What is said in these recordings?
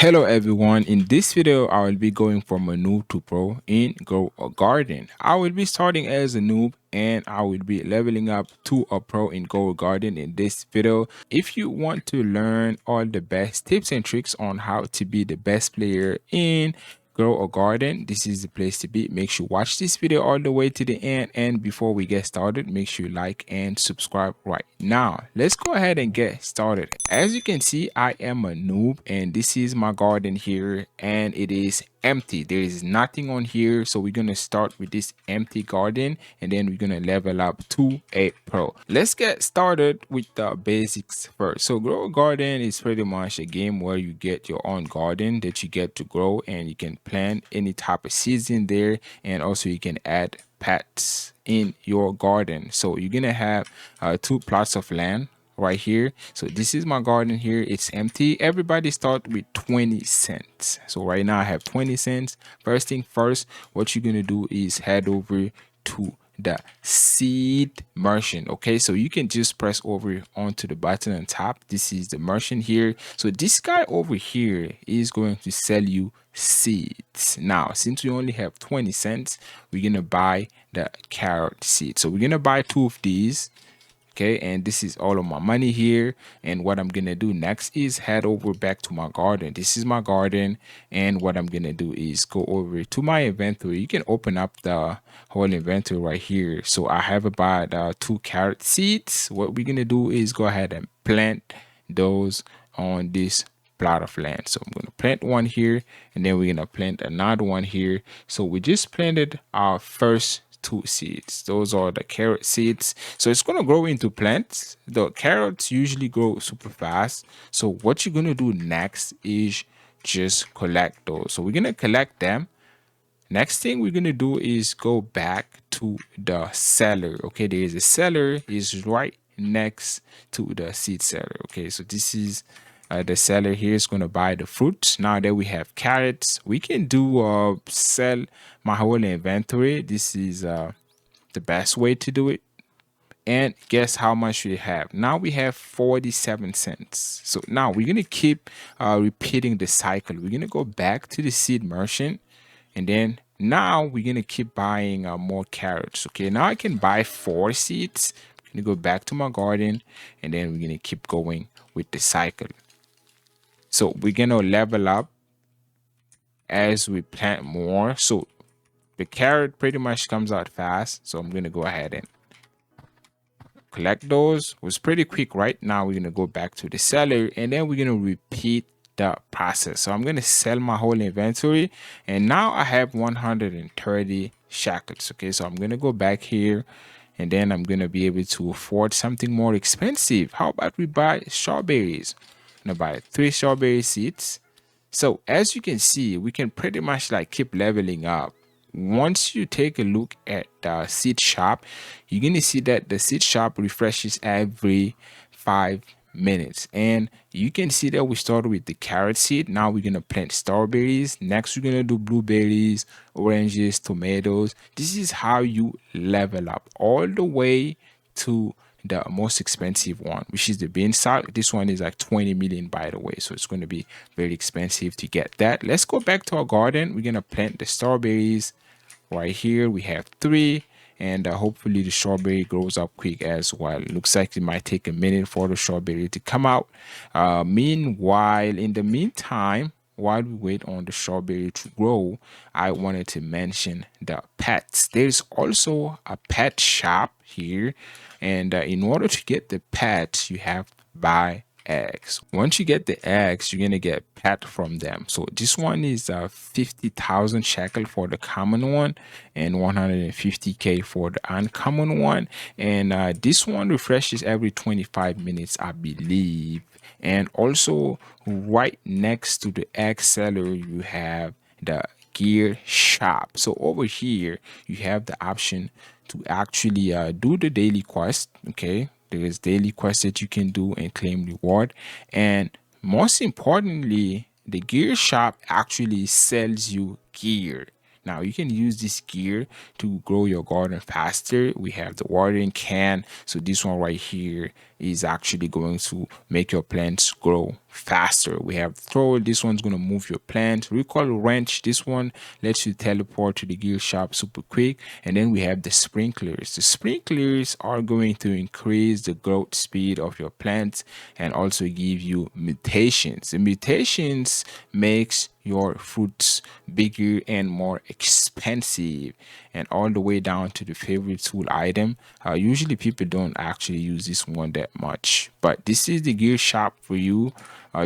Hello everyone, in this video I will be going from a noob to pro in Grow a Garden. I will be starting as a noob and I will be leveling up to a pro in Grow a Garden in this video. If you want to learn all the best tips and tricks on how to be the best player in Grow a Garden, this is the place to be. Make sure you watch this video all the way to the end, and before we get started, make sure you like and subscribe right now. Let's go ahead and get started. As you can see, I am a noob and this is my garden here and it is empty. There is nothing on here, so we're gonna start with this empty garden and then we're gonna level up to a pro. Let's get started with the basics first. So Grow a Garden is pretty much a game where you get your own garden that you get to grow, and you can plant any type of seeds in there, and also you can add pets in your garden. So you're gonna have 2 plots of land right here. So this is my garden here. It's empty. Everybody start with 20 cents. So right now I have 20 cents. First thing first, what you're gonna do is head over to the seed merchant. Okay, so you can just press over onto the button on top. This is the merchant here. So this guy over here is going to sell you seeds. Now since we only have 20 cents, we're gonna buy the carrot seed. So we're gonna buy 2 of these. Okay, and this is all of my money here. And what I'm gonna do next is head over back to my garden. This is my garden, and what I'm gonna do is go over to my inventory. You can open up the whole inventory right here. So I have about 2 carrot seeds. What we're gonna do is go ahead and plant those on this plot of land. So I'm going to plant one here, and then we're going to plant another one here. So we just planted our first 2 seeds. Those are the carrot seeds. So it's going to grow into plants. The carrots usually grow super fast. So what you're going to do next is just collect those. So we're going to collect them. Next thing we're going to do is go back to the seller. Okay, there is a seller is right next to the seed seller. Okay, so this is the seller here is going to buy the fruits. Now that we have carrots, we can do sell my whole inventory. This is the best way to do it. And guess how much we have? Now we have 47 cents. So now we're going to keep repeating the cycle. We're going to go back to the seed merchant, and then now we're going to keep buying more carrots. Okay, now I can buy 4 seeds. I'm going to go back to my garden, and then we're going to keep going with the cycle. So we're gonna level up as we plant more. So the carrot pretty much comes out fast. So I'm gonna go ahead and collect those. It was pretty quick. Right now we're gonna go back to the seller, and then we're gonna repeat the process. So I'm gonna sell my whole inventory, and now I have 130 shekels. Okay, so I'm gonna go back here, and then I'm gonna be able to afford something more expensive. How about we buy strawberries? I'm gonna buy 3 strawberry seeds. So as you can see, we can pretty much like keep leveling up. Once you take a look at the seed shop, you're gonna see that the seed shop refreshes every 5 minutes, and you can see that we started with the carrot seed. Now we're gonna plant strawberries. Next we're gonna do blueberries, oranges, tomatoes. This is how you level up all the way to the most expensive one, which is the beanstalk. This one is like 20 million, by the way, so it's going to be very expensive to get that. Let's go back to our garden. We're going to plant the strawberries right here. We have 3, and hopefully the strawberry grows up quick as well. Looks like it might take a minute for the strawberry to come out. Meanwhile, in the meantime, while we wait on the strawberry to grow, I wanted to mention the pets. There's also a pet shop here, and in order to get the pets, you have to buy eggs. Once you get the eggs, you're gonna get pet from them. So this one is 50,000 shekel for the common one, and 150k for the uncommon one, and this one refreshes every 25 minutes, I believe. And also right next to the egg seller, you have the gear shop. So over here you have the option to actually do the daily quest. Okay, there is daily quest that you can do and claim reward, and most importantly, the gear shop actually sells you gear. Now you can use this gear to grow your garden faster. We have the watering can. So this one right here is actually going to make your plants grow faster. We have throw, this one's going to move your plant. Recall wrench, this one lets you teleport to the gear shop super quick. And then we have the sprinklers. The sprinklers are going to increase the growth speed of your plants and also give you mutations. The mutations makes your fruits bigger and more expensive, and all the way down to the favorite tool item. Usually people don't actually use this one that much, but this is the gear shop for you.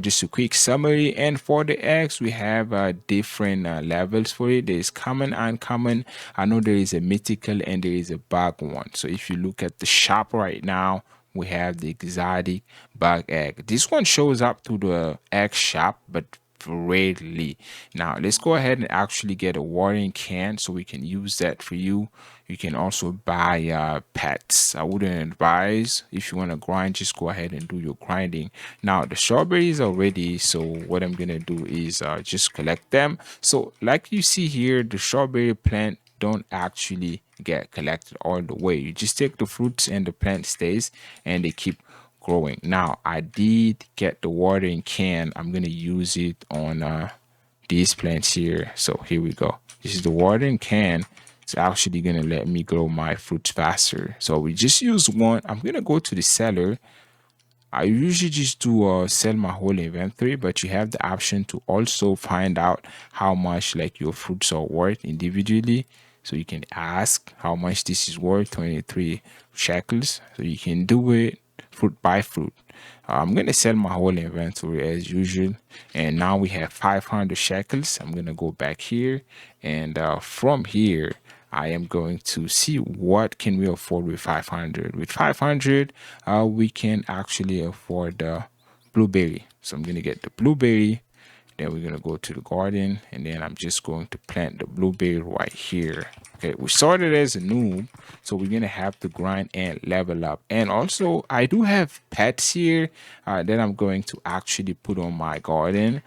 Just a quick summary, and for the eggs we have different levels for it. There's common, uncommon. I know there is a mythical and there is a bug one. So if you look at the shop right now, we have the exotic bug egg. This one shows up to the egg shop, but rarely. Now let's go ahead and actually get a watering can so we can use that for you. You can also buy pets. I wouldn't advise, if you want to grind, just go ahead and do your grinding. Now the strawberries are ready, so what I'm gonna do is just collect them. So like you see here, the strawberry plant don't actually get collected all the way. You just take the fruits and the plant stays and they keep growing. Now I did get the watering can. I'm gonna use it on these plants here. So here we go. This is the watering can. It's actually gonna let me grow my fruits faster. So we just use one. I'm gonna go to the seller. I usually just do sell my whole inventory, but you have the option to also find out how much like your fruits are worth individually. So you can ask how much this is worth, 23 shekels. So you can do it fruit by fruit. I'm gonna sell my whole inventory as usual, and now we have 500 shekels. I'm gonna go back here, and from here I am going to see what can we afford with 500. With 500, we can actually afford the blueberry. So I'm gonna get the blueberry. Then we're gonna go to the garden, and then I'm just going to plant the blueberry right here. Okay, we started as a noob, so we're gonna have to grind and level up. And also, I do have pets here that I'm going to actually put on my garden.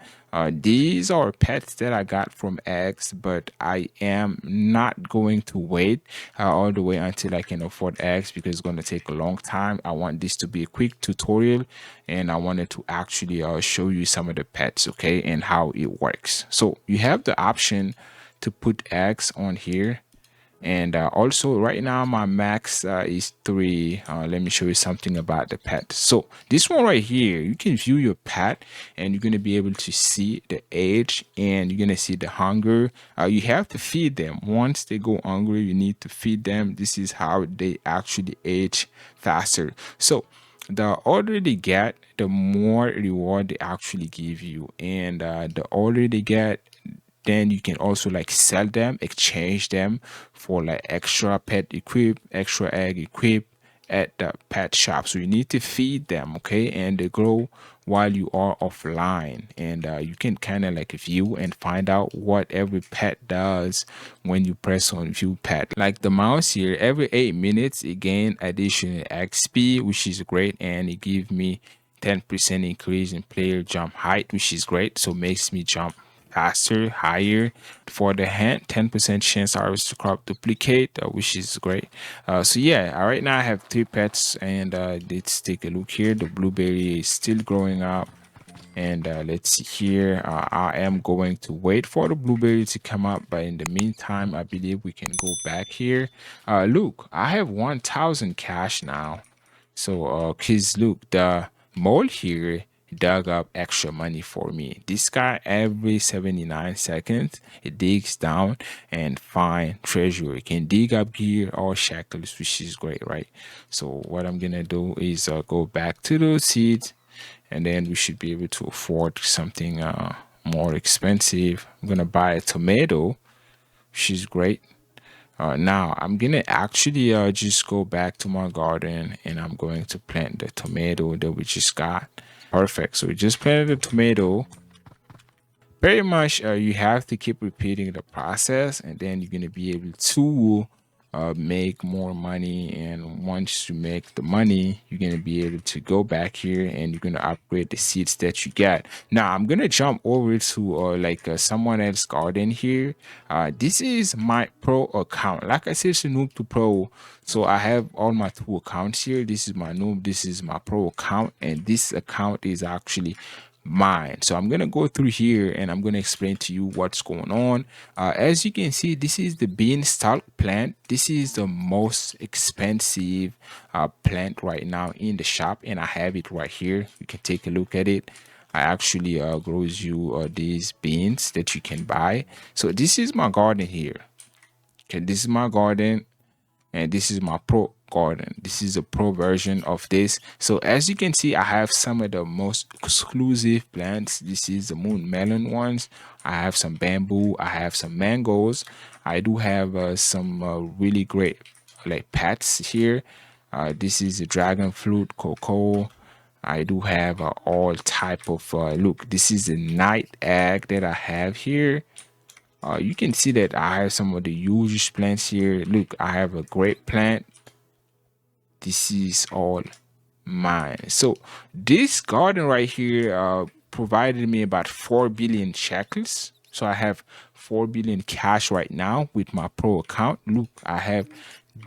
These are pets that I got from eggs, but I am not going to wait all the way until I can afford eggs because it's going to take a long time. I want this to be a quick tutorial, and I wanted to actually show you some of the pets, okay, and how it works. So you have the option to put eggs on here. And also right now my max is 3. Let me show you something about the pet. So this one right here, you can view your pet and you're going to be able to see the age, and you're going to see the hunger. You have to feed them. Once they go hungry, you need to feed them. This is how they actually age faster. So the older they get, the more reward they actually give you, and the older they get, then you can also like sell them, exchange them for like extra pet equip, extra egg equip at the pet shop. So you need to feed them, okay, and they grow while you are offline. And you can kind of like view and find out what every pet does when you press on view pet. Like the mouse here, every 8 minutes it gain additional XP, which is great, and it gives me 10% increase in player jump height, which is great. So makes me jump faster, higher. For the hand, 10% chance harvest crop duplicate, which is great. So yeah, right now I have 3 pets, and let's take a look here. The blueberry is still growing up, and let's see here. I am going to wait for the blueberry to come up, but in the meantime I believe we can go back here. Look, I have 1,000 cash now. So kids, look, the mole here dug up extra money for me. This guy, every 79 seconds it digs down and find treasure. It can dig up gear or shackles, which is great, right? So what I'm gonna do is go back to those seeds, and then we should be able to afford something more expensive. I'm gonna buy a tomato, which is great. Now I'm gonna actually just go back to my garden, and I'm going to plant the tomato that we just got. Perfect. So we just planted the tomato. Pretty much you have to keep repeating the process, and then you're gonna be able to make more money, and once you make the money, you're gonna be able to go back here and you're gonna upgrade the seeds that you get. Now I'm gonna jump over to someone else's garden here. This is my pro account. Like I said, it's a noob to pro, so I have all my two accounts here. This is my noob, this is my pro account, and this account is actually mine. So I'm gonna go through here and I'm gonna explain to you what's going on. As you can see, this is the beanstalk plant. This is the most expensive plant right now in the shop, and I have it right here. You can take a look at it. I actually grows you these beans that you can buy. So this is my garden here. Okay, this is my garden, and this is my pro garden. This is a pro version of this. So as you can see, I have some of the most exclusive plants. This is the moon melon ones. I have some bamboo, I have some mangoes. I do have some really great like pets here. This is the dragon fruit, cocoa. I do have all type of look, this is the night egg that I have here. You can see that I have some of the usual plants here. Look, I have a great plant. This is all mine. So this garden right here provided me about 4 billion shekels. So I have 4 billion cash right now with my pro account. Look, I have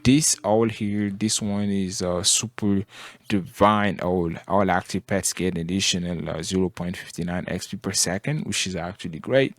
this owl here. This one is super divine owl. All active pets get additional 0.59 XP per second, which is actually great.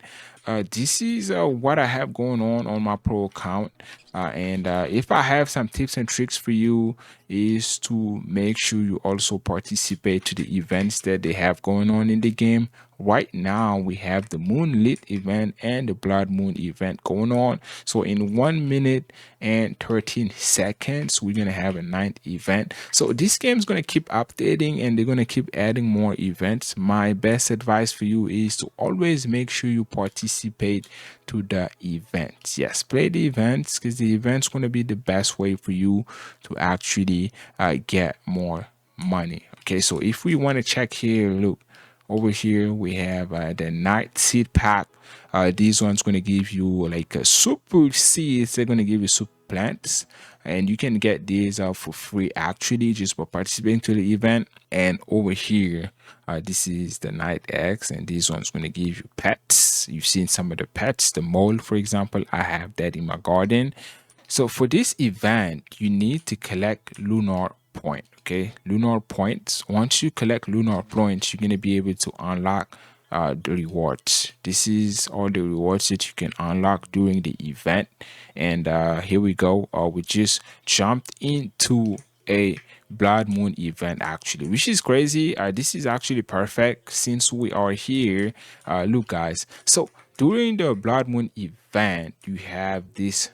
This is what I have going on my pro account. And if I have some tips and tricks for you, is to make sure you also participate to the events that they have going on in the game. Right now we have the moonlit event and the blood moon event going on. So in 1 minute and 13 seconds we're gonna have a ninth event. So this game is gonna keep updating and they're gonna keep adding more events. My best advice for you is to always make sure you participate to the events. Yes, play the events, because the events going to be the best way for you to actually get more money. Okay, so if we want to check here, look over here, we have the night seed pack. These ones going to give you like a super seeds. They're going to give you super plants, and you can get these for free actually just by participating to the event. And over here, this is the night eggs, and these ones going to give you pets. You've seen some of the pets, the mole for example. I have that in my garden. So for this event, you need to collect lunar point. Okay, lunar points. Once you collect lunar points, you're going to be able to unlock the rewards. This is all the rewards that you can unlock during the event. And here we go. We just jumped into a blood moon event actually, which is crazy. This is actually perfect since we are here. Look guys, so during the blood moon event you have this.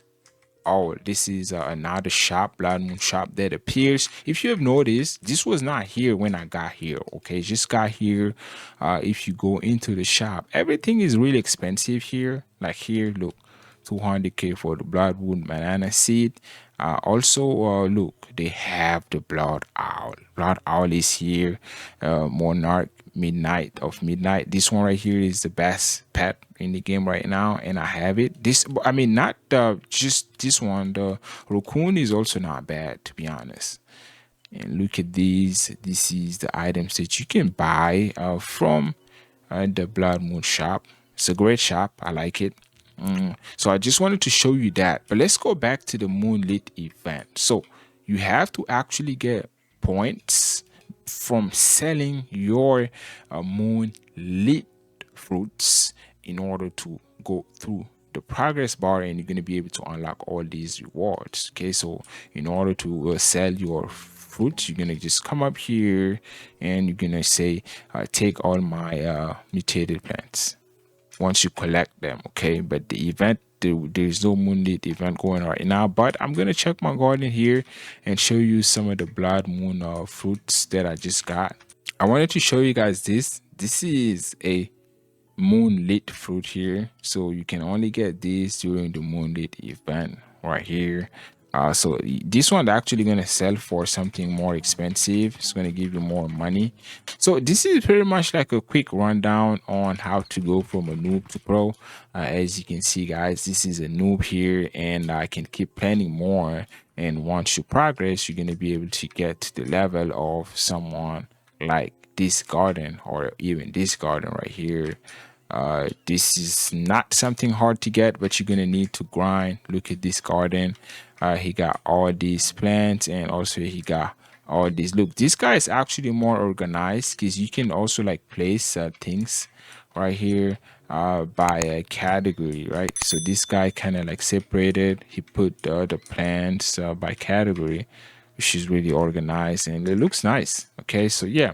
Oh, this is another shop, blood moon shop, that appears. If you have noticed, this was not here when I got here. Okay, just got here. If you go into the shop, everything is really expensive here. Like here, look, 200k for the blood moon banana seed. Also look, they have the blood owl. Blood owl is here. Monarch midnight of midnight. This one right here is the best pet in the game right now, and I have it. This, I mean, not just this one. The raccoon is also not bad, to be honest. And look at these. This is the items that you can buy from the blood moon shop. It's a great shop. I like it. So I just wanted to show you that. But let's go back to the moonlit event. So you have to actually get points from selling your moonlit fruits in order to go through the progress bar, and you're going to be able to unlock all these rewards. Okay, so in order to sell your fruits, you're going to just come up here and you're going to say take all my mutated plants once you collect them. Okay, but the event, there's no moonlit event going right now, but I'm gonna check my garden here and show you some of the blood moon fruits that I just got. I wanted to show you guys this is a moonlit fruit here, so you can only get this during the moonlit event right here. So this one actually gonna sell for something more expensive. It's gonna give you more money. So this is pretty much like a quick rundown on how to go from a noob to pro. As you can see, guys, this is a noob here, and I can keep planning more. And once you progress, you're gonna be able to get to the level of someone like this garden or even this garden right here. This is not something hard to get, but you're gonna need to grind. Look at this garden. He got all these plants, and also he got all these. Look, this guy is actually more organized because you can also like place things right here by a category, right? So this guy kind of like separated. He put the other plants by category, which is really organized and it looks nice. Okay, so yeah,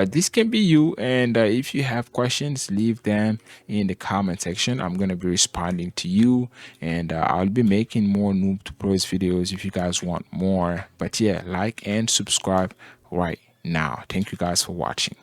this can be you. And if you have questions, leave them in the comment section. I'm gonna be responding to you, and I'll be making more noob to pros videos if you guys want more. But yeah, like and subscribe right now. Thank you guys for watching.